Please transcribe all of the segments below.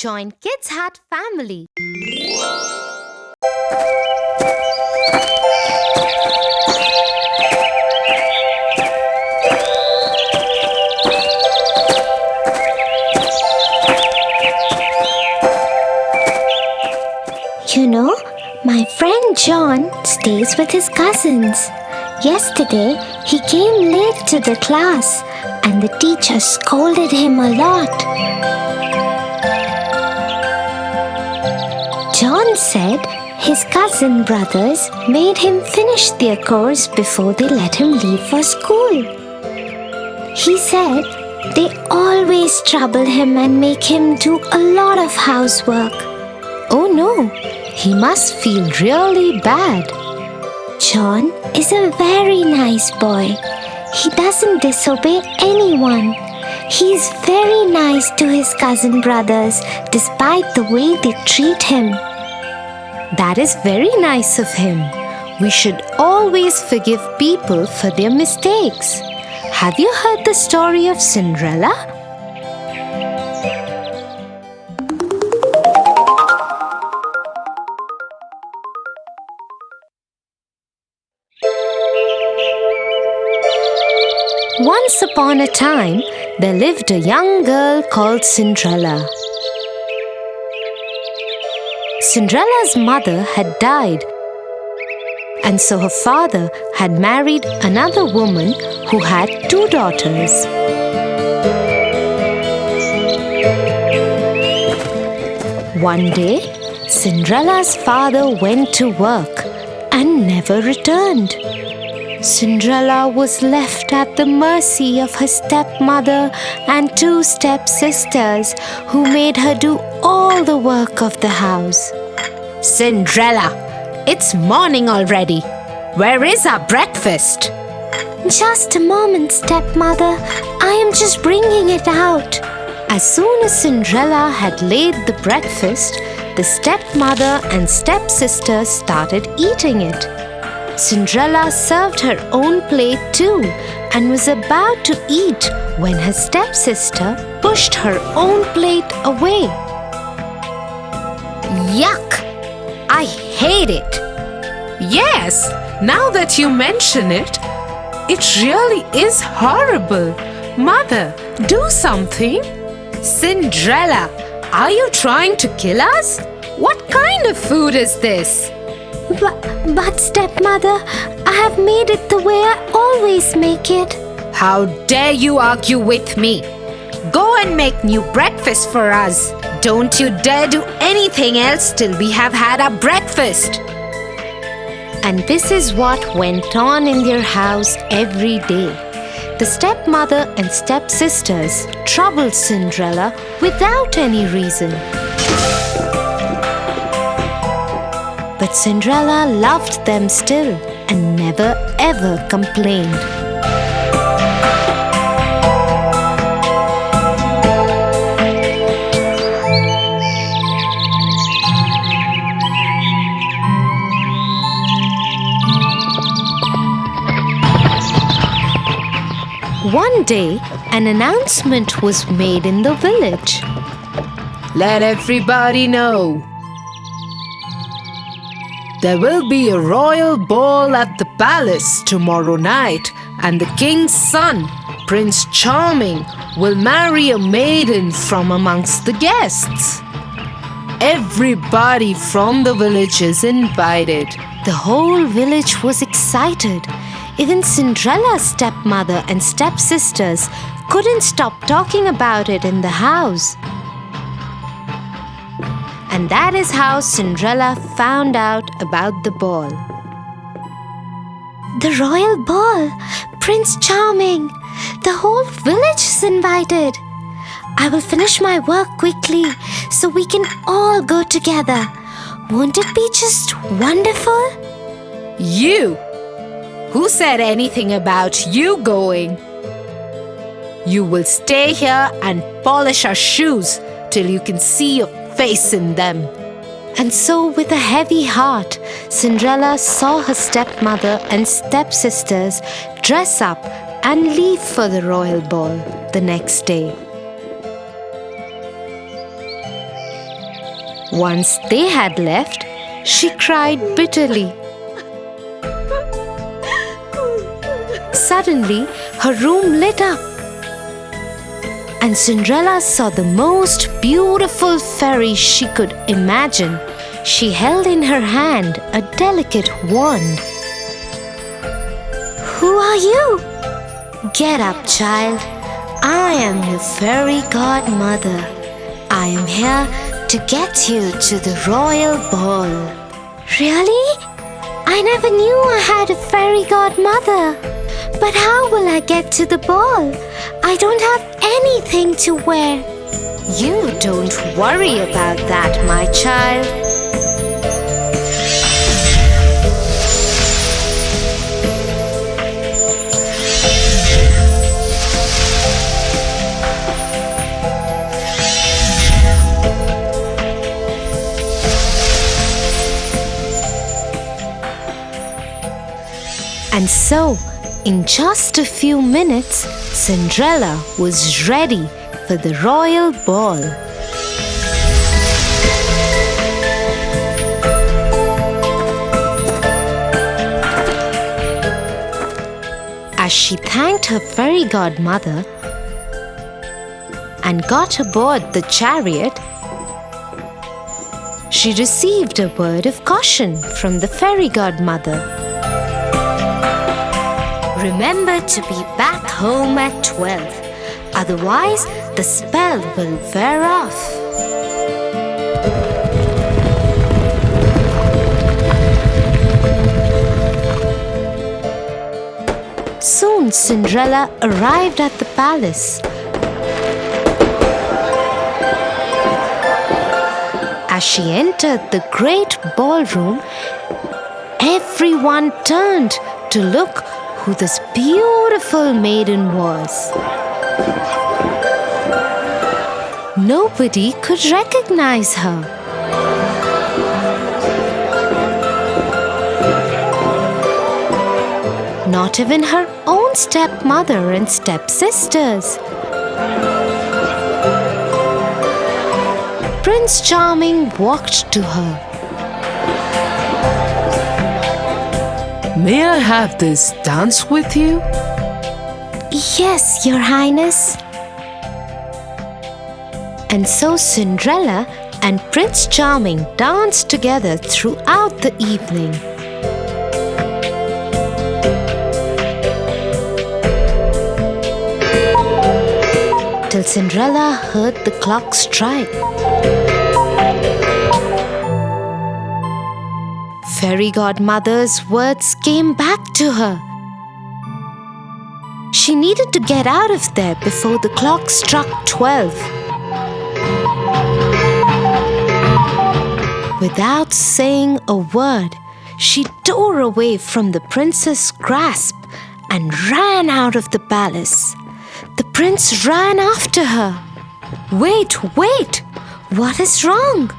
Join Kids Hut family. You know, my friend John stays with his cousins. Yesterday, he came late to the class and the teacher scolded him a lot. John said his cousin brothers made him finish their course before they let him leave for school. He said they always trouble him and make him do a lot of housework. Oh no, he must feel really bad. John is a very nice boy. He doesn't disobey anyone. He's very nice to his cousin brothers despite the way they treat him. That is very nice of him. We should always forgive people for their mistakes. Have you heard the story of Cinderella? Once upon a time, there lived a young girl called Cinderella. Cinderella's mother had died, and so her father had married another woman who had 2 daughters. One day, Cinderella's father went to work and never returned. Cinderella was left at the mercy of her stepmother and 2 stepsisters who made her do all the work of the house. Cinderella, it's morning already. Where is our breakfast? Just a moment, stepmother. I am just bringing it out. As soon as Cinderella had laid the breakfast, the stepmother and stepsister started eating it. Cinderella served her own plate too and was about to eat when her stepsister pushed her own plate away. Yuck! I hate it. Yes, now that you mention it, it really is horrible. Mother, do something. Cinderella, are you trying to kill us? What kind of food is this? But stepmother, I have made it the way I always make it. How dare you argue with me? Go and make new breakfast for us. Don't you dare do anything else till we have had our breakfast. And this is what went on in their house every day. The stepmother and stepsisters troubled Cinderella without any reason. But Cinderella loved them still and never ever complained. One day, an announcement was made in the village. Let everybody know. There will be a royal ball at the palace tomorrow night, and the king's son, Prince Charming, will marry a maiden from amongst the guests. Everybody from the village is invited. The whole village was excited. Even Cinderella's stepmother and stepsisters couldn't stop talking about it in the house. And that is how Cinderella found out about the ball. The royal ball! Prince Charming! The whole village is invited. I will finish my work quickly so we can all go together. Won't it be just wonderful? You! Who said anything about you going? You will stay here and polish our shoes till you can see your face in them. And so, with a heavy heart, Cinderella saw her stepmother and stepsisters dress up and leave for the royal ball the next day. Once they had left, she cried bitterly. Suddenly, her room lit up, and Cinderella saw the most beautiful fairy she could imagine. She held in her hand a delicate wand. Who are you? Get up, child. I am your fairy godmother. I am here to get you to the royal ball. Really? I never knew I had a fairy godmother. But how will I get to the ball? I don't have anything to wear. You don't worry about that, my child. And so, in just a few minutes, Cinderella was ready for the royal ball. As she thanked her fairy godmother and got aboard the chariot, she received a word of caution from the fairy godmother. Remember to be back home at 12, otherwise the spell will wear off. Soon Cinderella arrived at the palace. As she entered the great ballroom, everyone turned to look who this beautiful maiden was. Nobody could recognize her. Not even her own stepmother and stepsisters. Prince Charming walked to her. May I have this dance with you? Yes, Your Highness. And so Cinderella and Prince Charming danced together throughout the evening. Till Cinderella heard the clock strike. Fairy godmother's words came back to her. She needed to get out of there before the clock struck 12. Without saying a word, she tore away from the prince's grasp and ran out of the palace. The prince ran after her. "Wait, wait! What is wrong?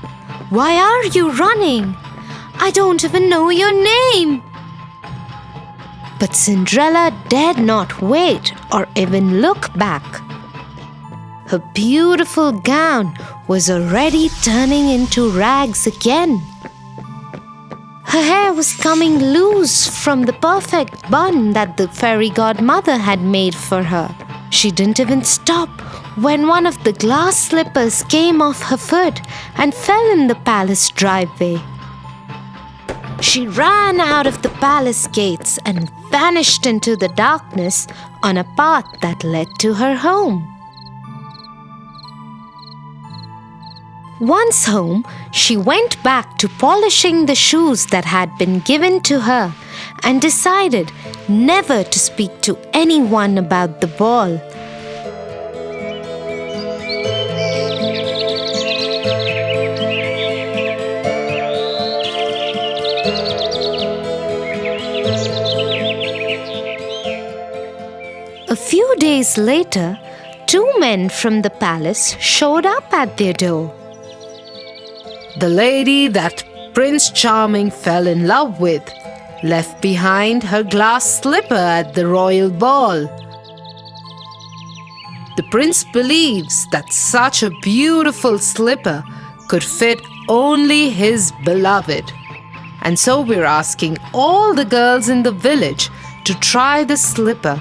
Why are you running? I don't even know your name." But Cinderella dared not wait or even look back. Her beautiful gown was already turning into rags again. Her hair was coming loose from the perfect bun that the fairy godmother had made for her. She didn't even stop when one of the glass slippers came off her foot and fell in the palace driveway. She ran out of the palace gates and vanished into the darkness on a path that led to her home. Once home, she went back to polishing the shoes that had been given to her and decided never to speak to anyone about the ball. A few days later, 2 men from the palace showed up at their door. The lady that Prince Charming fell in love with left behind her glass slipper at the royal ball. The prince believes that such a beautiful slipper could fit only his beloved. And so we're asking all the girls in the village to try the slipper.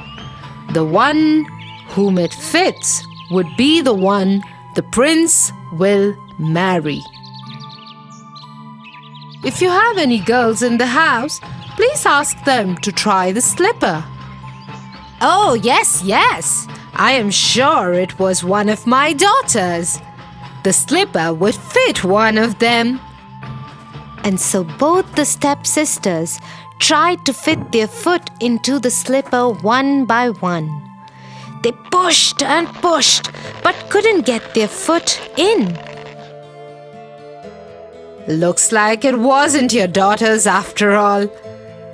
The one whom it fits would be the one the prince will marry. If you have any girls in the house, please ask them to try the slipper. Oh, yes, yes. I am sure it was one of my daughters. The slipper would fit one of them. And so both the stepsisters tried to fit their foot into the slipper one by one. They pushed and pushed, but couldn't get their foot in. Looks like it wasn't your daughters after all.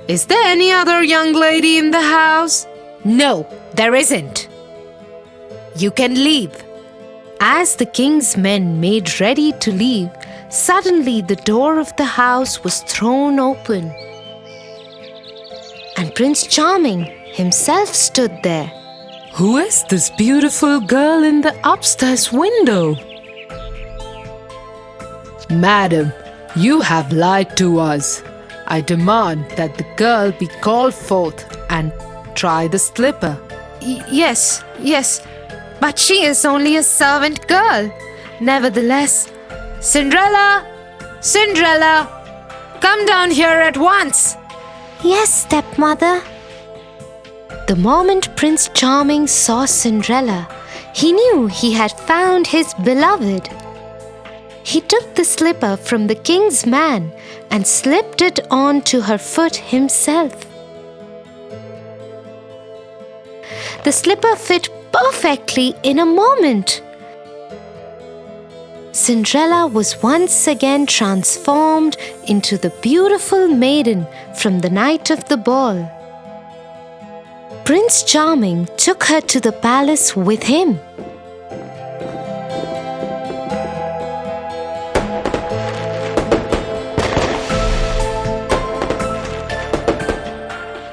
Is there any other young lady in the house? No, there isn't. You can leave. As the king's men made ready to leave, suddenly the door of the house was thrown open. And Prince Charming himself stood there. Who is this beautiful girl in the upstairs window? Madam, you have lied to us. I demand that the girl be called forth and try the slipper. Yes, but she is only a servant girl. Nevertheless, Cinderella! Cinderella! Come down here at once! Yes, stepmother. the moment Prince Charming saw Cinderella, he knew he had found his beloved. He took the slipper from the king's man and slipped it onto her foot himself. The slipper fit perfectly in a moment. Cinderella was once again transformed into the beautiful maiden from the night of the ball. Prince Charming took her to the palace with him.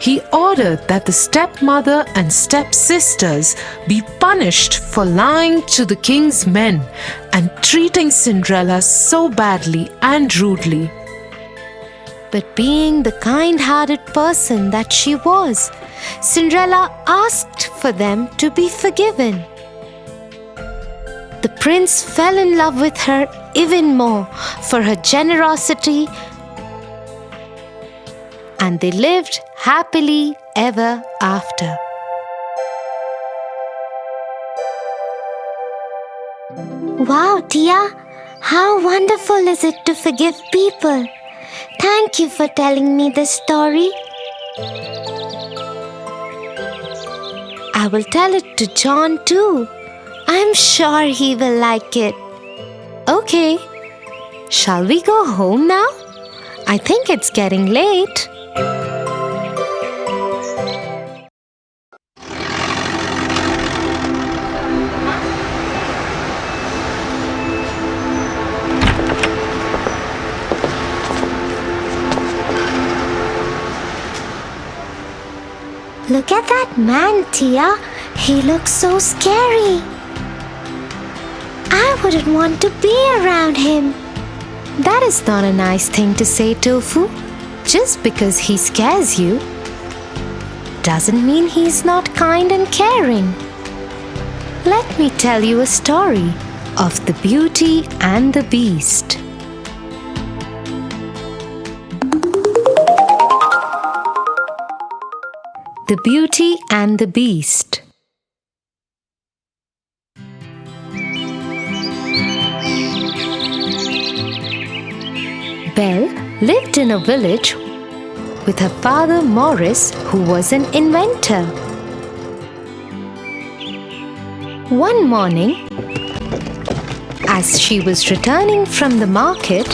He ordered that the stepmother and stepsisters be punished for lying to the king's men and treating Cinderella so badly and rudely. But being the kind-hearted person that she was, Cinderella asked for them to be forgiven. The prince fell in love with her even more for her generosity, and they lived happily ever after. Wow, Tia, how wonderful is it to forgive people? Thank you for telling me this story. I will tell it to John too. I'm sure he will like it. Okay, shall we go home now? I think it's getting late. Look at that man, Tia. He looks so scary. I wouldn't want to be around him. That is not a nice thing to say, Tofu. Just because he scares you doesn't mean he's not kind and caring. Let me tell you a story of the Beauty and the Beast. The Beauty and the Beast. Belle lived in a village with her father Morris, who was an inventor. One morning, as she was returning from the market,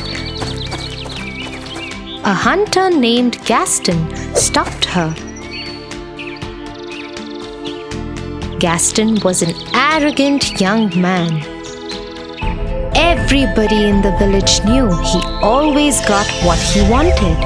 a hunter named Gaston stopped her. Gaston was an arrogant young man. Everybody in the village knew he always got what he wanted.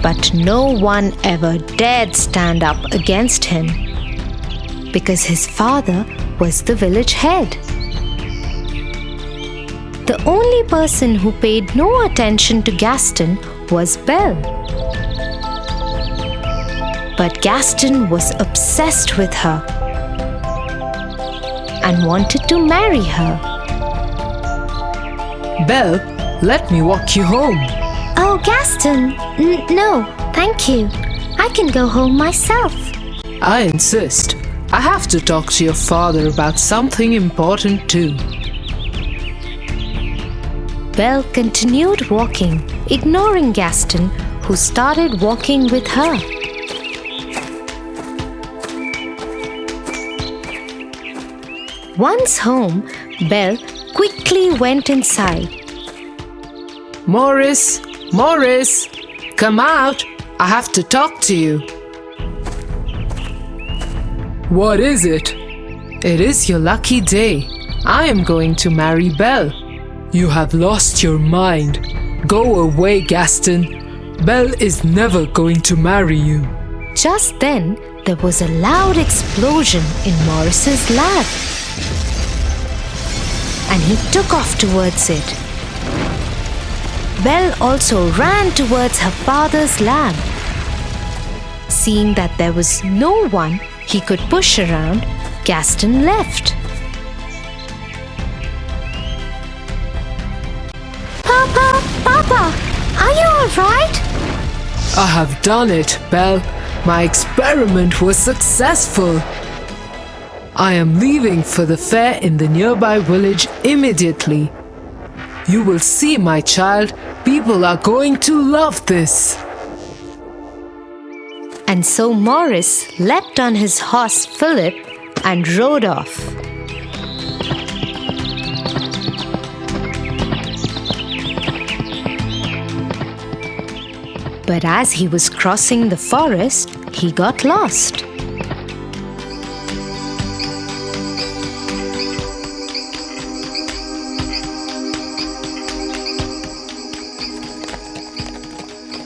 But no one ever dared stand up against him because his father was the village head. The only person who paid no attention to Gaston was Belle. But Gaston was obsessed with her and wanted to marry her. Belle, let me walk you home. Oh, Gaston, no, thank you. I can go home myself. I insist. I have to talk to your father about something important too. Belle continued walking, ignoring Gaston, who started walking with her. Once home, Belle quickly went inside. Morris, Morris, come out. I have to talk to you. What is it? It is your lucky day. I am going to marry Belle. You have lost your mind. Go away, Gaston. Belle is never going to marry you. Just then, there was a loud explosion in Morris's lab, and he took off towards it. Belle also ran towards her father's lab. Seeing that there was no one he could push around, Gaston left. Papa, are you all right? I have done it, Belle. My experiment was successful. I am leaving for the fair in the nearby village immediately. You will see, my child. People are going to love this. And so Morris leapt on his horse Philip and rode off. But as he was crossing the forest, he got lost.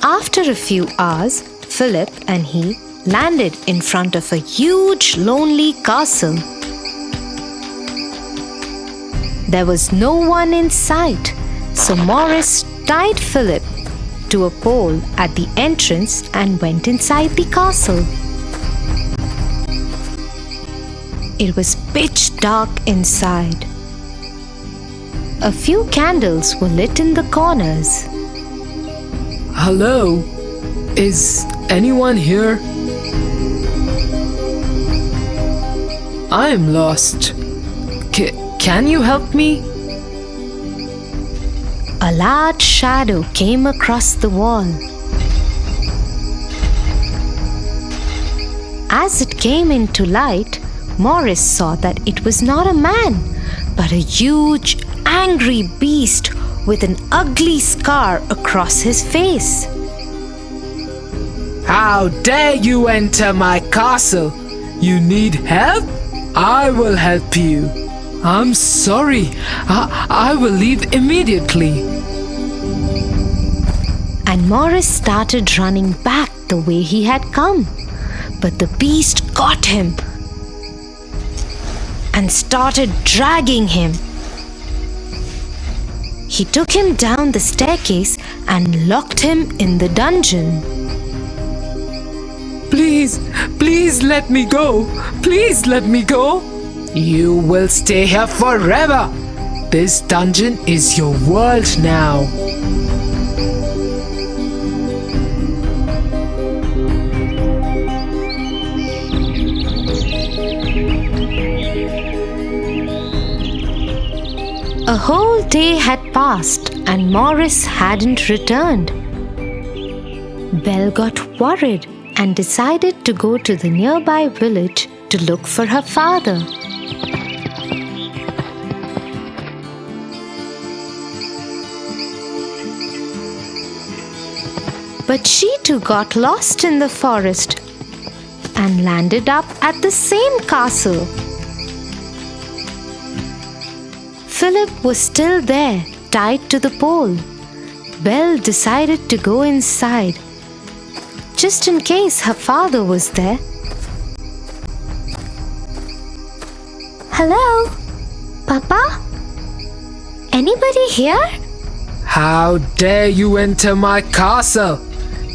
After a few hours, Philip and he landed in front of a huge, lonely castle. There was no one in sight, so Morris tied Philip to a pole at the entrance and went inside the castle. It was pitch dark inside. A few candles were lit in the corners. Hello? Is anyone here? I am lost. Can you help me? A large shadow came across the wall. As it came into light, Morris saw that it was not a man, but a huge, angry beast with an ugly scar across his face. How dare you enter my castle? You need help? I will help you. I'm sorry. I will leave immediately. And Morris started running back the way he had come. But the beast got him and started dragging him. He took him down the staircase and locked him in the dungeon. Please let me go. Please let me go. You will stay here forever. This dungeon is your world now. A whole day had passed and Morris hadn't returned. Belle got worried and decided to go to the nearby village to look for her father. But she too got lost in the forest and landed up at the same castle. Philip was still there, tied to the pole. Belle decided to go inside, just in case her father was there. Hello? Papa? Anybody here? How dare you enter my castle?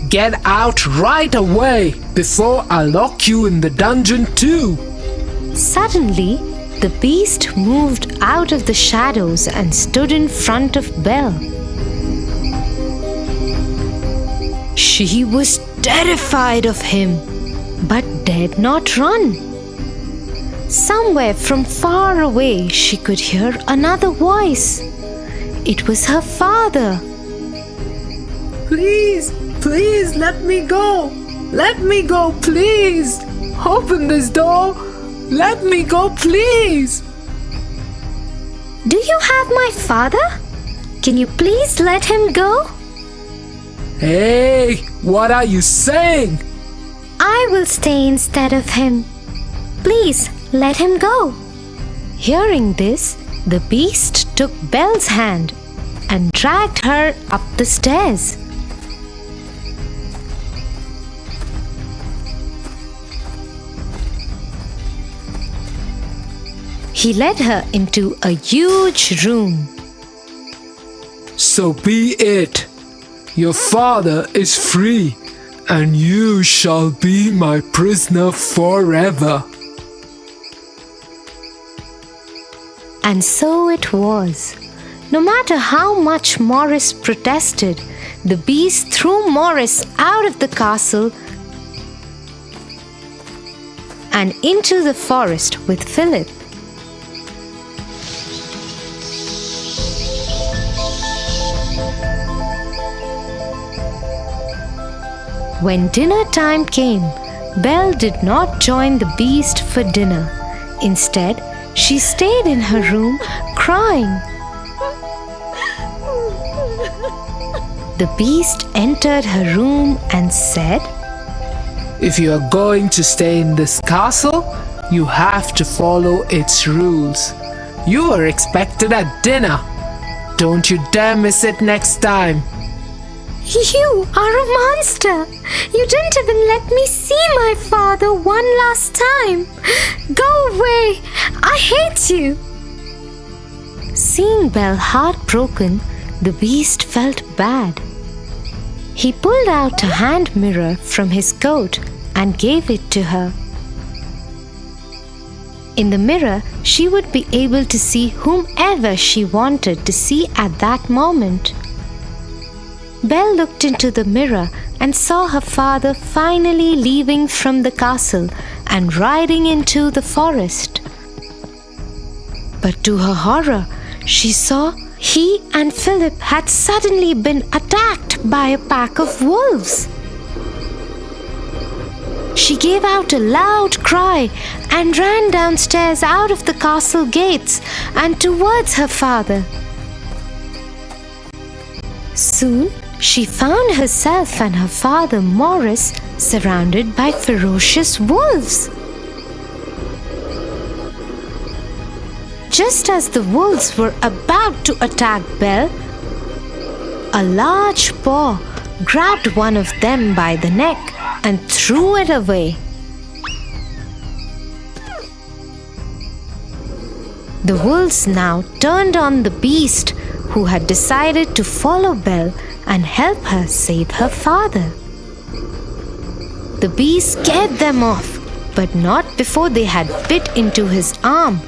Get out right away before I lock you in the dungeon too. Suddenly, the beast moved out of the shadows and stood in front of Belle. She was terrified of him, but dared not run. Somewhere from far away, she could hear another voice. It was her father. Please, please let me go. Let me go, please. Open this door. Let me go, please. Do you have my father? Can you please let him go? Hey, what are you saying? I will stay instead of him. Please let him go. Hearing this, the beast took Belle's hand and dragged her up the stairs. He led her into a huge room. So be it. Your father is free, and you shall be my prisoner forever. And so it was. No matter how much Morris protested, the beast threw Morris out of the castle and into the forest with Philip. When dinner time came, Belle did not join the beast for dinner. Instead, she stayed in her room crying. The beast entered her room and said, If you are going to stay in this castle, you have to follow its rules. You are expected at dinner. Don't you dare miss it next time. You are a monster. You didn't even let me see my father one last time. Go away. I hate you. Seeing Belle heartbroken, the beast felt bad. He pulled out a hand mirror from his coat and gave it to her. In the mirror, she would be able to see whomever she wanted to see at that moment. Belle looked into the mirror and saw her father finally leaving from the castle and riding into the forest. But to her horror, she saw he and Philip had suddenly been attacked by a pack of wolves. She gave out a loud cry and ran downstairs out of the castle gates and towards her father. Soon, she found herself and her father Morris surrounded by ferocious wolves. Just as the wolves were about to attack Belle, a large paw grabbed one of them by the neck and threw it away. The wolves now turned on the beast, who had decided to follow Belle and help her save her father. The beast scared them off, but not before they had bit into his arm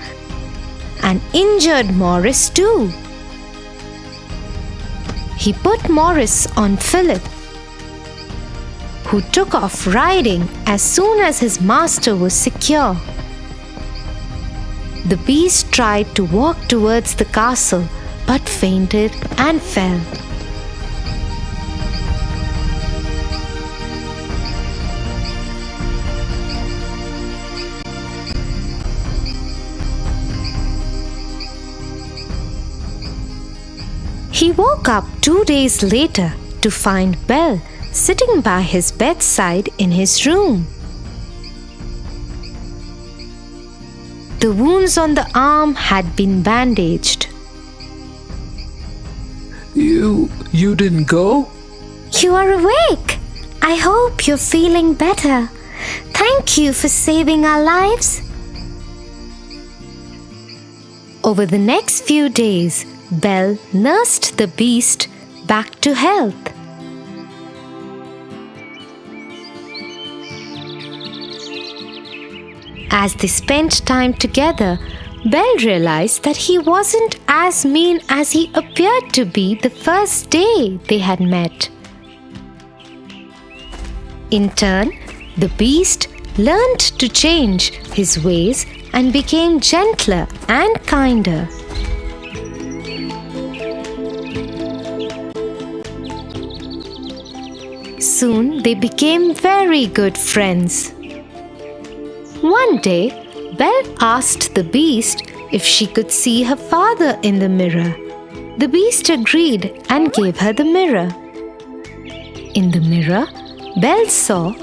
and injured Morris too. He put Morris on Philip, who took off riding as soon as his master was secure. The beast tried to walk towards the castle but fainted and fell. He woke up 2 days later to find Belle sitting by his bedside in his room. The wounds on the arm had been bandaged. You didn't go? You are awake. I hope you're feeling better. Thank you for saving our lives. Over the next few days, Belle nursed the beast back to health. As they spent time together, Belle realized that he wasn't as mean as he appeared to be the first day they had met. In turn, the beast learned to change his ways and became gentler and kinder. Soon they became very good friends. One day, Belle asked the beast if she could see her father in the mirror. The beast agreed and gave her the mirror. In the mirror, Belle saw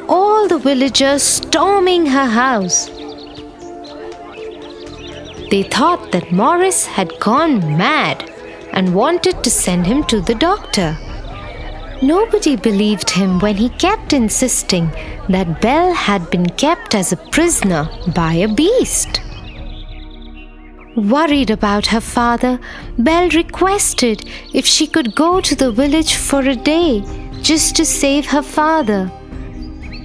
all the villagers storming her house. They thought that Morris had gone mad and wanted to send him to the doctor. Nobody believed him when he kept insisting that Belle had been kept as a prisoner by a beast. Worried about her father, Belle requested if she could go to the village for a day just to save her father.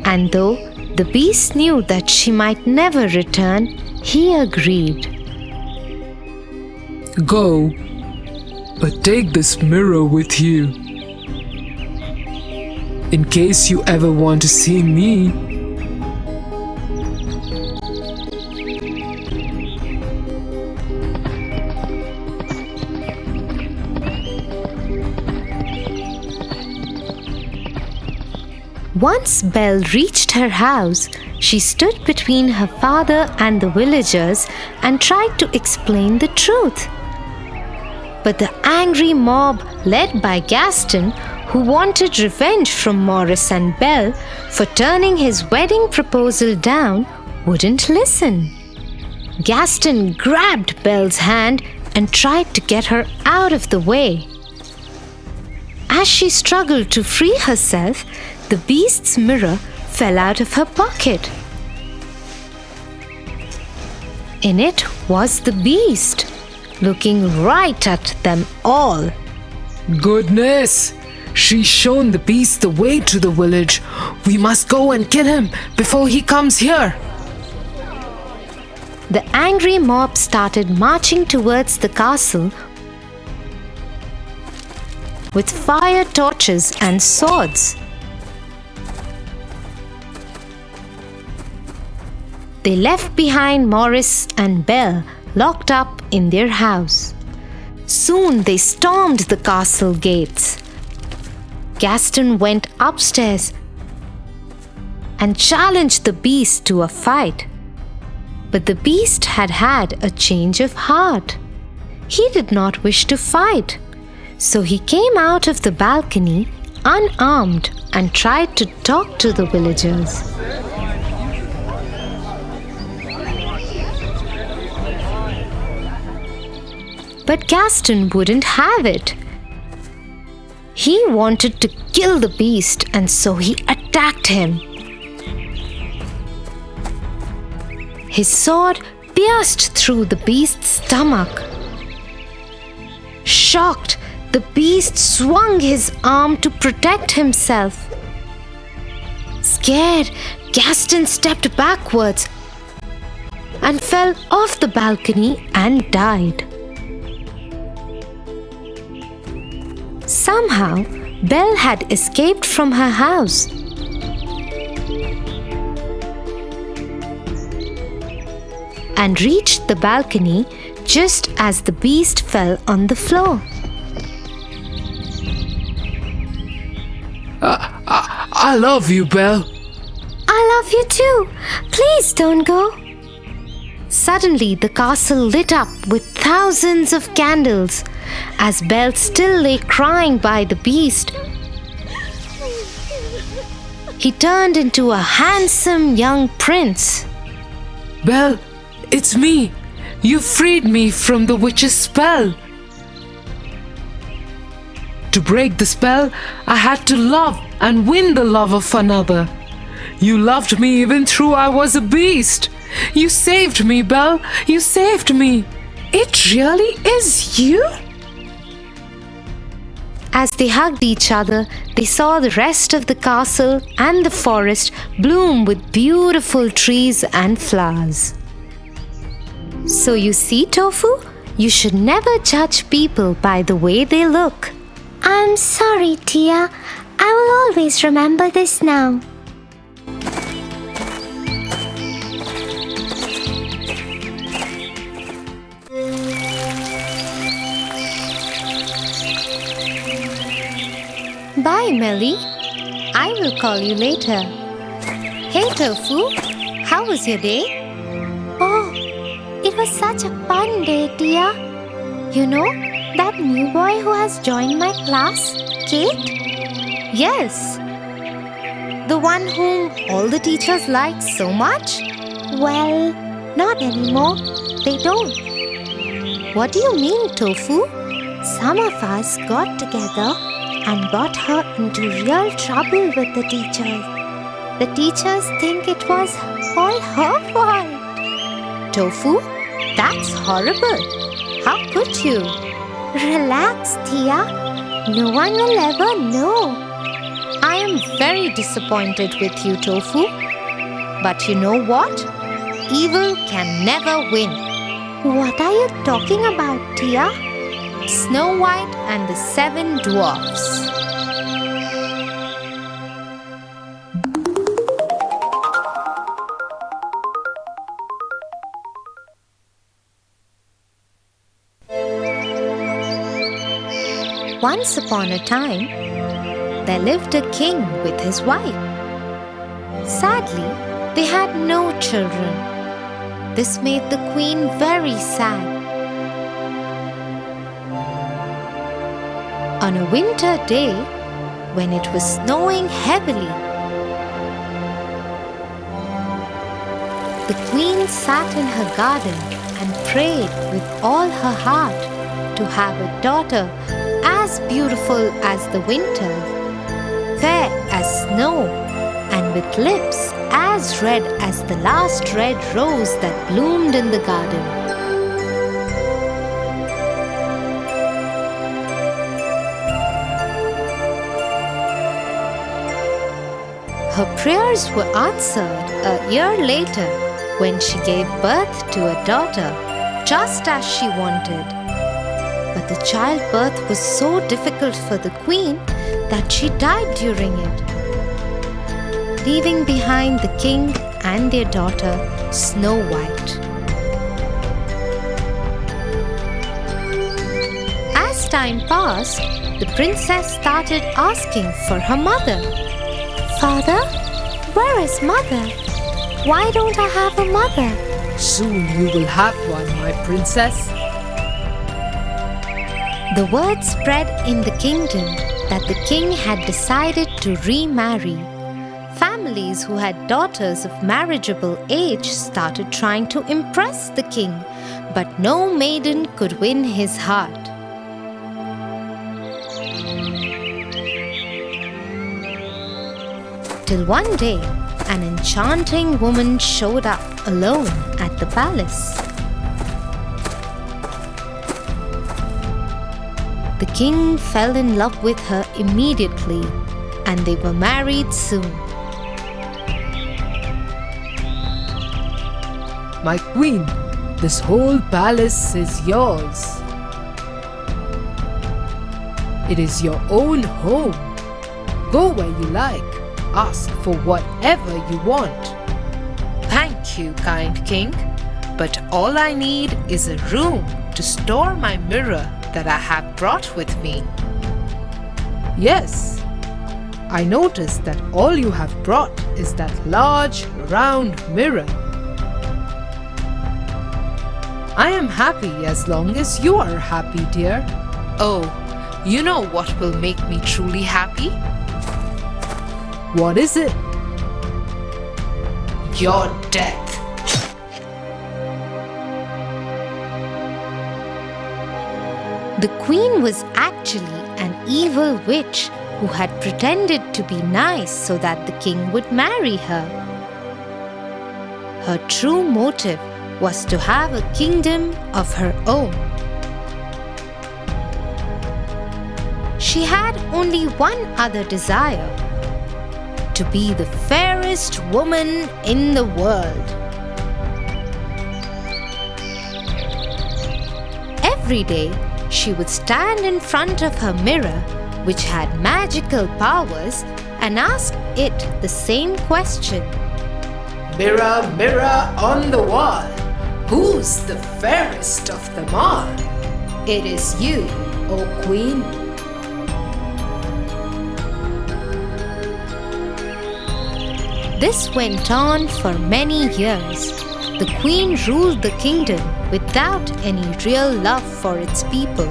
And though the beast knew that she might never return, he agreed. Go, but take this mirror with you. In case you ever want to see me. Once Belle reached her house, she stood between her father and the villagers and tried to explain the truth. But the angry mob, led by Gaston, who wanted revenge from Morris and Belle for turning his wedding proposal down, wouldn't listen. Gaston grabbed Belle's hand and tried to get her out of the way. As she struggled to free herself, the beast's mirror fell out of her pocket. In it was the beast, looking right at them all. Goodness! She's shown the beast the way to the village. We must go and kill him before he comes here. The angry mob started marching towards the castle with fire torches and swords. They left behind Morris and Belle locked up in their house. Soon they stormed the castle gates. Gaston went upstairs and challenged the beast to a fight. But the beast had had a change of heart. He did not wish to fight, so he came out of the balcony unarmed and tried to talk to the villagers. But Gaston wouldn't have it. He wanted to kill the beast, and so he attacked him. His sword pierced through the beast's stomach. Shocked, the beast swung his arm to protect himself. Scared, Gaston stepped backwards and fell off the balcony and died. Somehow, Belle had escaped from her house. And reached the balcony just as the beast fell on the floor. I love you, Belle. I love you too. Please don't go. Suddenly, the castle lit up with thousands of candles. As Belle still lay crying by the beast, he turned into a handsome young prince. Belle, it's me. You freed me from the witch's spell. To break the spell, I had to love and win the love of another. You loved me even though I was a beast. You saved me, Belle. You saved me. It really is you? As they hugged each other, they saw the rest of the castle and the forest bloom with beautiful trees and flowers. So you see, Tofu, you should never judge people by the way they look. I'm sorry, Tia. I will always remember this now. Bye, Melly. I will call you later. Hey, Tofu, how was your day? Oh, it was such a fun day, Tia. You know, that new boy who has joined my class, Kate? Yes. The one whom all the teachers like so much? Well, not anymore. They don't. What do you mean, Tofu? Some of us got together and got her into real trouble with the teachers. The teachers think it was all her fault. Tofu, that's horrible. How could you? Relax, Tia. No one will ever know. I am very disappointed with you, Tofu. But you know what? Evil can never win. What are you talking about, Tia? Snow White and the 7 Dwarfs. Once upon a time, there lived a king with his wife. Sadly, they had no children. This made the queen very sad. On a winter day, when it was snowing heavily, the queen sat in her garden and prayed with all her heart to have a daughter as beautiful as the winter, fair as snow, and with lips as red as the last red rose that bloomed in the garden. Her prayers were answered a year later when she gave birth to a daughter, just as she wanted. But the childbirth was so difficult for the queen that she died during it, leaving behind the king and their daughter, Snow White. As time passed, the princess started asking for her mother. Father, where is mother? Why don't I have a mother? Soon you will have one, my princess. The word spread in the kingdom that the king had decided to remarry. Families who had daughters of marriageable age started trying to impress the king, but no maiden could win his heart. Till one day, an enchanting woman showed up alone at the palace. The king fell in love with her immediately, and they were married soon. My queen, this whole palace is yours. It is your own home. Go where you like. Ask for whatever you want. Thank you, kind king. But all I need is a room to store my mirror that I have brought with me. Yes, I noticed that all you have brought is that large, round mirror. I am happy as long as you are happy, dear. Oh, you know what will make me truly happy? What is it? Your death. The queen was actually an evil witch who had pretended to be nice so that the king would marry her. Her true motive was to have a kingdom of her own. She had only one other desire: to be the fairest woman in the world. Every day, she would stand in front of her mirror, which had magical powers, and ask it the same question. Mirror, mirror on the wall, who's the fairest of them all? It is you, O Queen. This went on for many years. The queen ruled the kingdom without any real love for its people.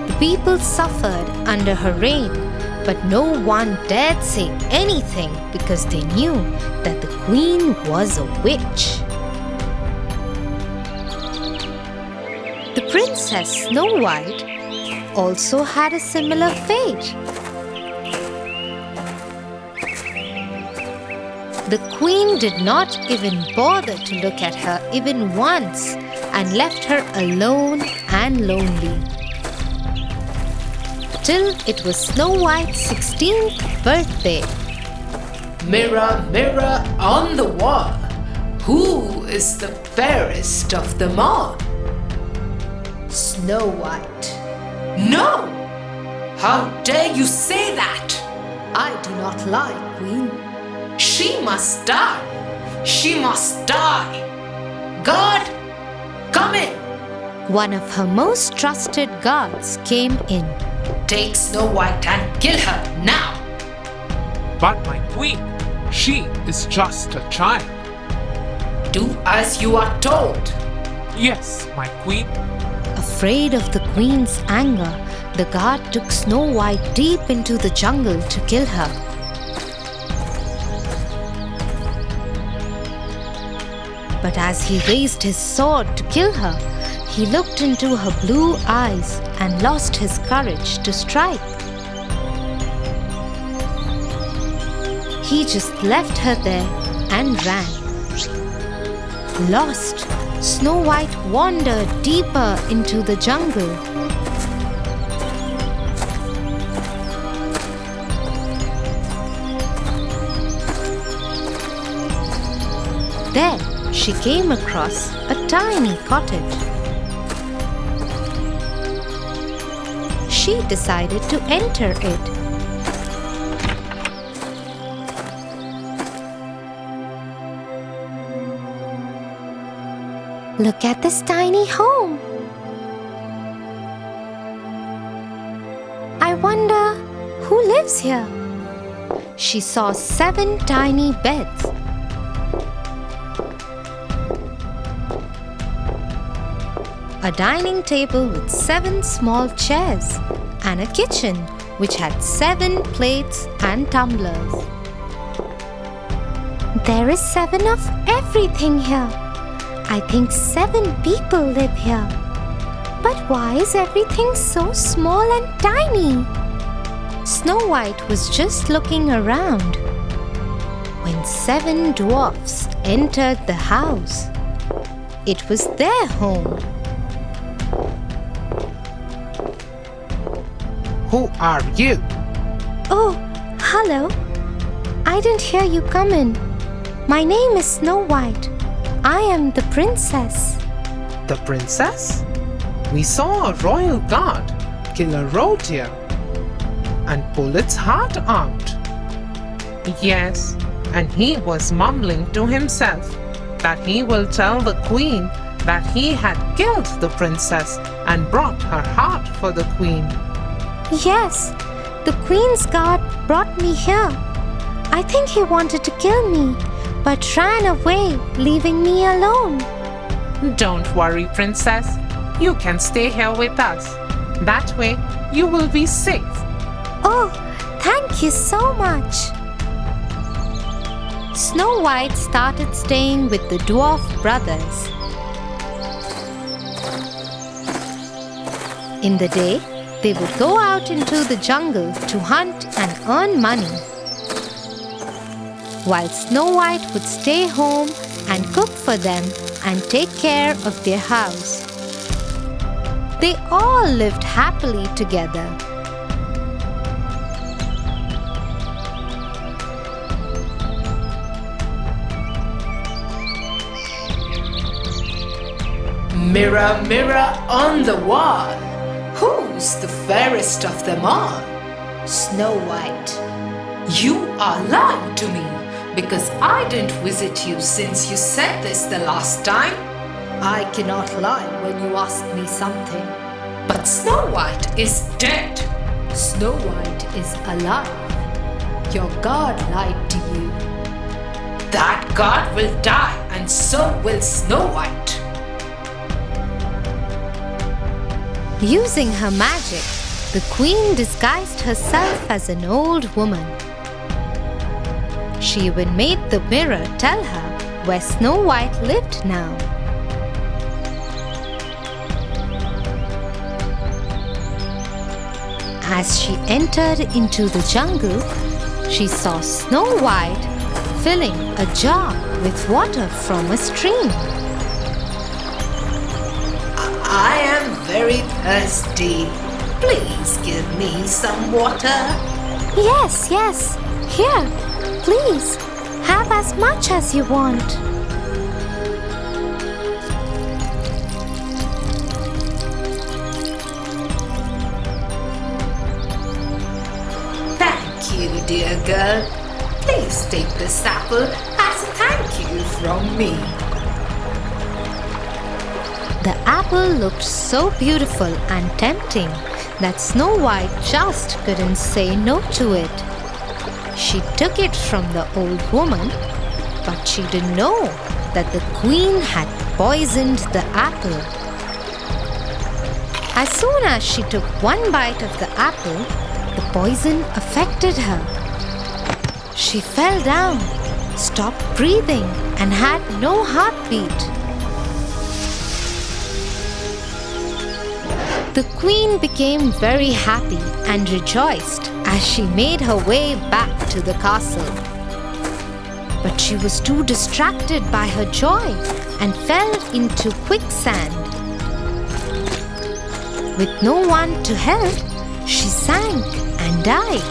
The people suffered under her reign, but no one dared say anything because they knew that the queen was a witch. The princess Snow White also had a similar fate. The queen did not even bother to look at her even once and left her alone and lonely. Till it was Snow White's 16th birthday. Mirror, mirror on the wall, who is the fairest of them all? Snow White. No! How dare you say that? I do not lie, Queen. She must die. She must die. God, come in. One of her most trusted guards came in. Take Snow White and kill her now. But my queen, she is just a child. Do as you are told. Yes, my queen. Afraid of the queen's anger, the guard took Snow White deep into the jungle to kill her. But as he raised his sword to kill her, he looked into her blue eyes and lost his courage to strike. He just left her there and ran. Lost, Snow White wandered deeper into the jungle. There, she came across a tiny cottage. She decided to enter it. Look at this tiny home. I wonder who lives here. She saw 7 tiny beds. A dining table with 7 small chairs, and a kitchen which had 7 plates and tumblers. There is 7 of everything here. I think 7 people live here. But why is everything so small and tiny? Snow White was just looking around when 7 dwarfs entered the house. It was their home. Who are you? Oh, hello. I didn't hear you come in. My name is Snow White. I am the princess. The princess? We saw a royal guard kill a reindeer and pull its heart out. Yes, and he was mumbling to himself that he will tell the queen that he had killed the princess and brought her heart for the queen. Yes, the Queen's guard brought me here. I think he wanted to kill me, but ran away, leaving me alone. Don't worry, princess. You can stay here with us. That way, you will be safe. Oh, thank you so much. Snow White started staying with the dwarf brothers. In the day, they would go out into the jungle to hunt and earn money, while Snow White would stay home and cook for them and take care of their house. They all lived happily together. Mirror, mirror on the wall, who's the fairest of them all? Snow White. You are lying to me because I didn't visit you since you said this the last time. I cannot lie when you ask me something. But Snow White is dead. Snow White is alive. Your God lied to you. That God will die, and so will Snow White. Using her magic, the queen disguised herself as an old woman. She even made the mirror tell her where Snow White lived now. As she entered into the jungle, she saw Snow White filling a jar with water from a stream. I am very thirsty. Please give me some water. Yes, yes. Here, please. Have as much as you want. Thank you, dear girl. Please take this apple as a thank you from me. The apple looked so beautiful and tempting that Snow White just couldn't say no to it. She took it from the old woman, but she didn't know that the queen had poisoned the apple. As soon as she took one bite of the apple, the poison affected her. She fell down, stopped breathing, and had no heartbeat. The queen became very happy and rejoiced as she made her way back to the castle. But she was too distracted by her joy and fell into quicksand. With no one to help, she sank and died.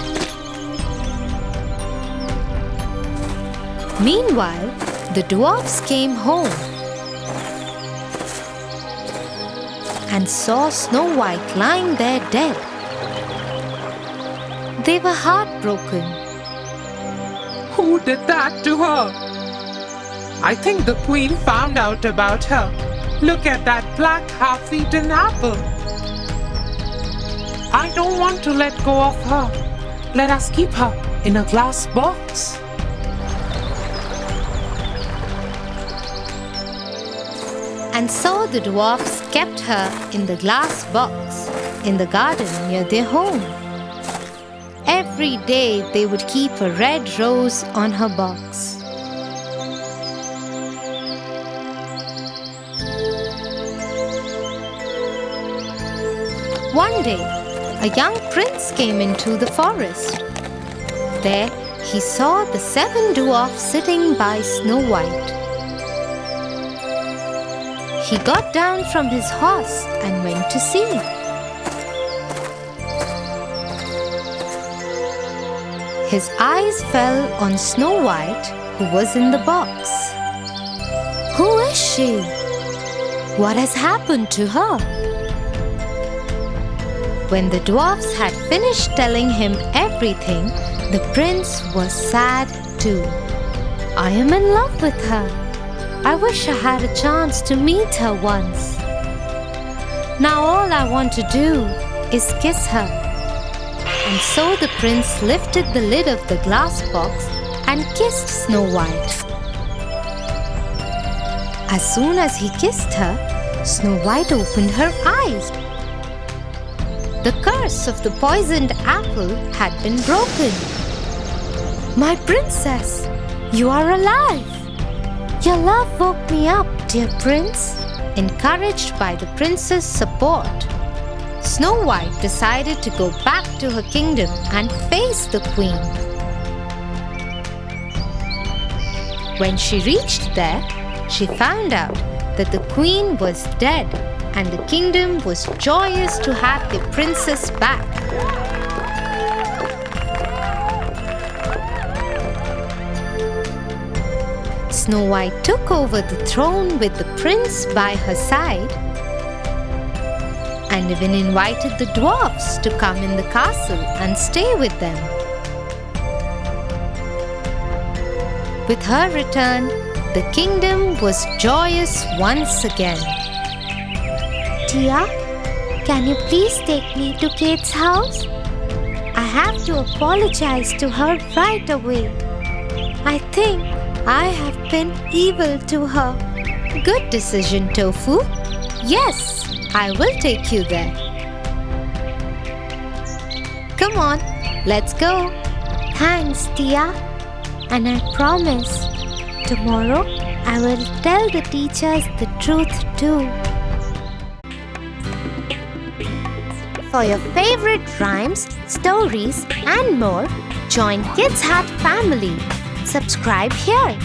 Meanwhile, the dwarfs came home and saw Snow White lying there dead. They were heartbroken. Who did that to her? I think the queen found out about her. Look at that black half-eaten apple. I don't want to let go of her. Let us keep her in a glass box. And so the dwarfs kept her in the glass box in the garden near their home. Every day they would keep a red rose on her box. One day, a young prince came into the forest. There he saw the 7 dwarfs sitting by Snow White. He got down from his horse and went to see. His eyes fell on Snow White, who was in the box. Who is she? What has happened to her? When the dwarfs had finished telling him everything, the prince was sad too. I am in love with her. I wish I had a chance to meet her once. Now all I want to do is kiss her. And so the prince lifted the lid of the glass box and kissed Snow White. As soon as he kissed her, Snow White opened her eyes. The curse of the poisoned apple had been broken. My princess, you are alive. Your love woke me up, dear prince. Encouraged by the prince's support, Snow White decided to go back to her kingdom and face the queen. When she reached there, she found out that the queen was dead and the kingdom was joyous to have their princess back. Snow White took over the throne with the prince by her side and even invited the dwarfs to come in the castle and stay with them. With her return, the kingdom was joyous once again. Tia, can you please take me to Kate's house? I have to apologize to her right away. I think I have been evil to her. Good decision, Tofu. Yes, I will take you there. Come on, let's go. Thanks, Tia. And I promise, tomorrow I will tell the teachers the truth too. For your favorite rhymes, stories, and more, join Kids Heart family. Subscribe here.